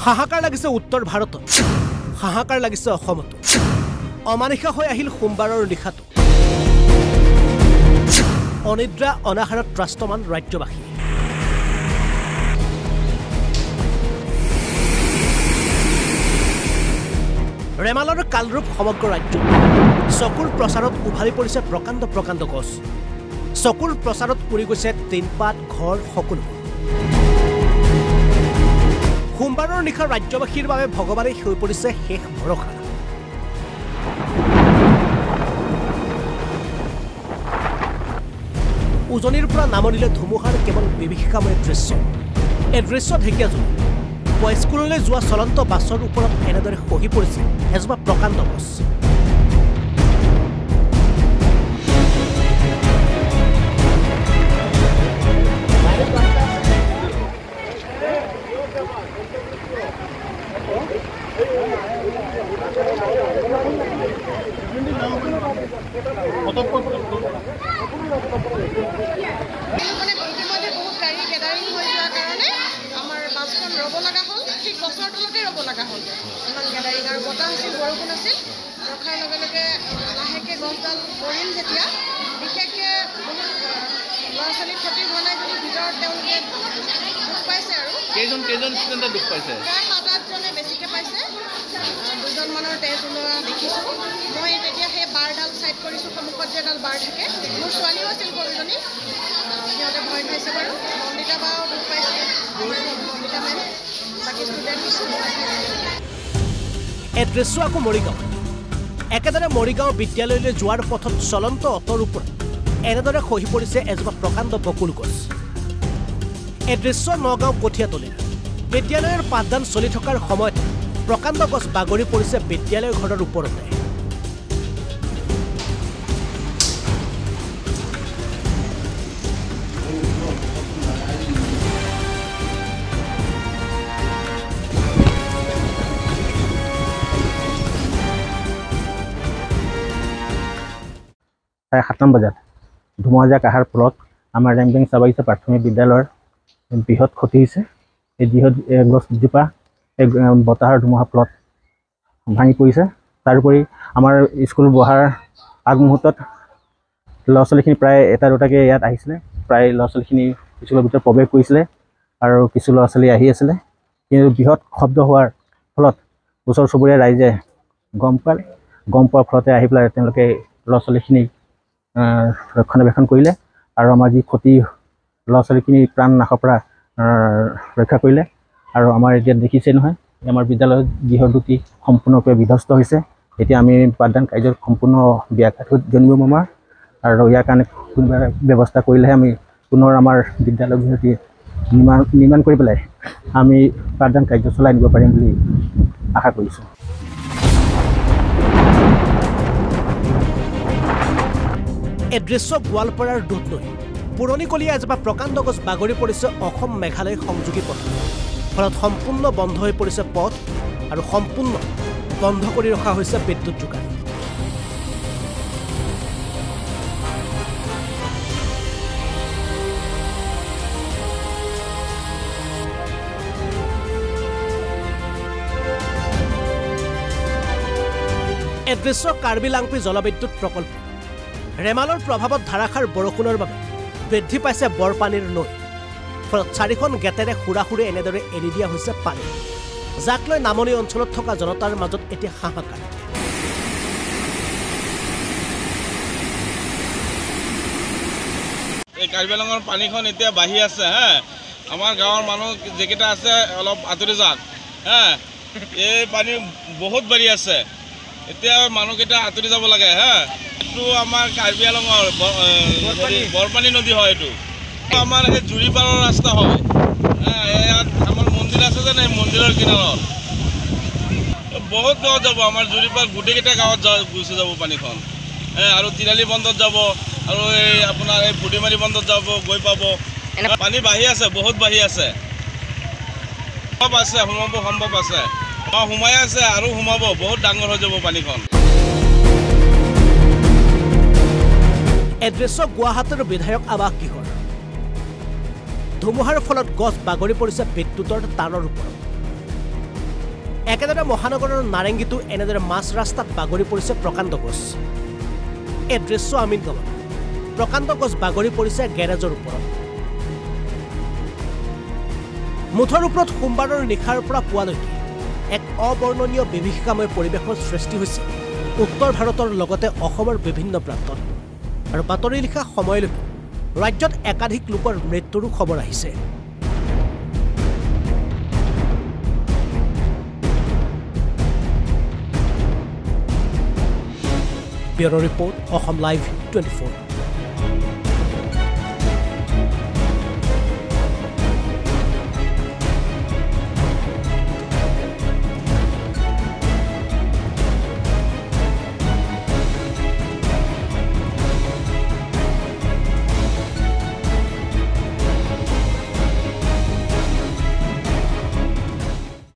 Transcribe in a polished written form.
হাহাকাৰ লাগিছে উত্তৰ ভাৰতত, হাহাকাৰ লাগিছে অসমতো। অমানিশা হৈ আহিল সোমবাৰৰ নিশাটো। অনিদ্ৰা অনাহাৰত ত্ৰাস্তমান ৰাজ্যবাসী। ৰেমালৰ কালৰূপ সমগ্ৰ ৰাজ্য। চকুৰ প্ৰচাৰত উভালি পৰিছে প্ৰকাণ্ড প্ৰকাণ্ড গছ। চকুৰ প্ৰচাৰত উৰি গৈছে টিনপাত ঘৰ সকলো। সোমবাৰৰ নিশা ৰাজ্যবাসীৰ বাবে ভগৱানে হৈ পৰিছে শেষ ভৰসা। উজনিৰ পৰা নামনিলে ধুমুহাৰ কেৱল বিভীষিকাময় দৃশ্য। এই দৃশ্য ঢেকীয়াজুলি স্কুললৈ যোৱা চলন্ত বাছৰ ওপৰত এনেদৰে খহি পৰিছে এজোপা প্ৰকাণ্ড গছ। এই দৃশ্য আকৌ মৰিগাঁও। একেদৰে মৰিগাঁও বিদ্যালয়লৈ যোৱাৰ পথত চলন্ত অটৰ ওপৰত এনেদৰে খহি পৰিছে এজোপা প্ৰকাণ্ড বকুল গছ। এই দৃশ্য নগাঁও কঠীয়াতলীৰ। বিদ্যালয়ৰ পাঠদান চলি থকাৰ সময়ত প্ৰকাণ্ড গছ বাগৰি পৰিছে বিদ্যালয় ঘৰৰ ওপৰতে। প্ৰায় 7 বজাত ধুমুহাজাক অহাৰ ফলত আমাৰ ৰেংবেং চাবাগিছা প্ৰাথমিক বিদ্যালয়ৰ বৃহৎ ক্ষতি হৈছে। এই বৃহৎ গছজোপা এই বতাহৰ ধুমুহাৰ ফলত ভাঙি পৰিছে। তাৰোপৰি আমাৰ স্কুল বহাৰ আগমুহূৰ্তত ল'ৰা ছোৱালীখিনি প্ৰায় এটা দুটাকৈ ইয়াত আহিছিলে। প্ৰায় ল'ৰা ছোৱালীখিনি স্কুলৰ ভিতৰত প্ৰৱেশ কৰিছিলে আৰু কিছু ল'ৰা ছোৱালী আহি আছিলে। কিন্তু বৃহৎ শব্দ হোৱাৰ ফলত ওচৰ চুবুৰীয়া ৰাইজে গম পোৱাৰ ফলতে আহি পেলাই তেওঁলোকে ল'ৰা ছোৱালীখিনি ৰক্ষণাবেক্ষণ কৰিলে আৰু আমাৰ যি ক্ষতি ল'ৰা ছোৱালীখিনি প্ৰাণ নাশৰ পৰা ৰক্ষা কৰিলে। আৰু আমাৰ এতিয়া দেখিছে নহয়, আমাৰ বিদ্যালয়ৰ গৃহ দুটি সম্পূৰ্ণৰূপে বিধ্বস্ত হৈছে। এতিয়া আমি পাঠদান কাৰ্যত সম্পূৰ্ণ ব্যাঘাত জন্মিব আমাৰ, আৰু ইয়াৰ কাৰণে কোনোবা ব্যৱস্থা কৰিলেহে আমি পুনৰ আমাৰ বিদ্যালয় গৃহটি নিৰ্মাণ কৰি পেলাই আমি পাঠদান কাৰ্য চলাই নিব পাৰিম বুলি আশা কৰিছোঁ। এই দৃশ্য গোৱালপাৰাৰ দুধনৈ। পুৰণিকলীয়া এজোপা প্ৰকাণ্ড গছ বাগৰি পৰিছে অসম মেঘালয় সংযোগী পথ। ফলত সম্পূৰ্ণ বন্ধ হৈ পৰিছে পথ আৰু সম্পূৰ্ণ বন্ধ কৰি ৰখা হৈছে বিদ্যুৎ যোগান। এই দৃশ্য কাৰ্বি লাংপি জলবিদ্যুৎ প্ৰকল্প। ৰেমালৰ প্ৰভাৱত ধাৰাসাৰ বৰষুণৰ বাবে বৃদ্ধি পাইছে বৰপানীৰ নৈ। ফলত 4খন গেটেৰে সুৰাসুৰে এনেদৰে এৰি দিয়া হৈছে পানী, যাক লৈ নামনি অঞ্চলত থকা জনতাৰ মাজত এতিয়া হাহাকাৰ। এই কাৰ্বি আংলঙৰ পানীখন এতিয়া বাঢ়ি আছে। আমাৰ গাঁৱৰ মানুহ যিকেইটা আছে অলপ আঁতৰি যাওক। এই পানী বহুত বাঢ়ি আছে, এতিয়া মানুহকেইটা আঁতৰি যাব লাগে। এইটো আমাৰ কাৰ্বি আংলঙৰ বৰপানী নদী হয়। এইটো আমাৰ সেই জুৰিপাৰৰ ৰাস্তা হয়। ইয়াত আমাৰ মন্দিৰ আছে যে নাই, মন্দিৰৰ কিনাৰত বহুত গাঁৱত যাব। আমাৰ জুৰিপাৰ গোটেইকেইটা গাঁৱত গুচি যাব পানীখন। আৰু তিৰালি বন্ধত যাব, আৰু এই আপোনাৰ এই বুঢ়ীমাৰী বন্ধত যাব, গৈ পাব। পানী বাঢ়ি আছে, বহুত বাঢ়ি আছে। সম্ভৱ আছে, সোমাব সম্ভৱ আছে। সোমাই আছে আৰু সোমাব, বহুত ডাঙৰ হৈ যাব পানীখন। এই দৃশ্য গুৱাহাটীৰ বিধায়ক আৱাস গৃহৰ। ধুমুহাৰ ফলত গছ বাগৰি পৰিছে বিদ্যুতৰ তাঁৰৰ ওপৰত। একেদৰে মহানগৰৰ নাৰেংগীতো এনেদৰে মাছ ৰাস্তাত বাগৰি পৰিছে প্ৰকাণ্ড গছ এই দৃশ্য আমিনগাঁৱত প্ৰকাণ্ড গছ বাগৰি পৰিছে গেৰেজৰ ওপৰত মুঠৰ ওপৰত সোমবাৰৰ নিশাৰ পৰা পুৱালৈকে এক অবৰ্ণনীয় বিভীষিকাময় পৰিৱেশৰ সৃষ্টি হৈছে উত্তৰ ভাৰতৰ লগতে অসমৰ বিভিন্ন প্ৰান্তত আৰু বাতৰি লিখা সময়লৈকে ৰাজ্যত একাধিক লোকৰ মৃত্যুৰো খবৰ আহিছে ব্যুৰ' ৰিপৰ্ট অসম লাইভ 24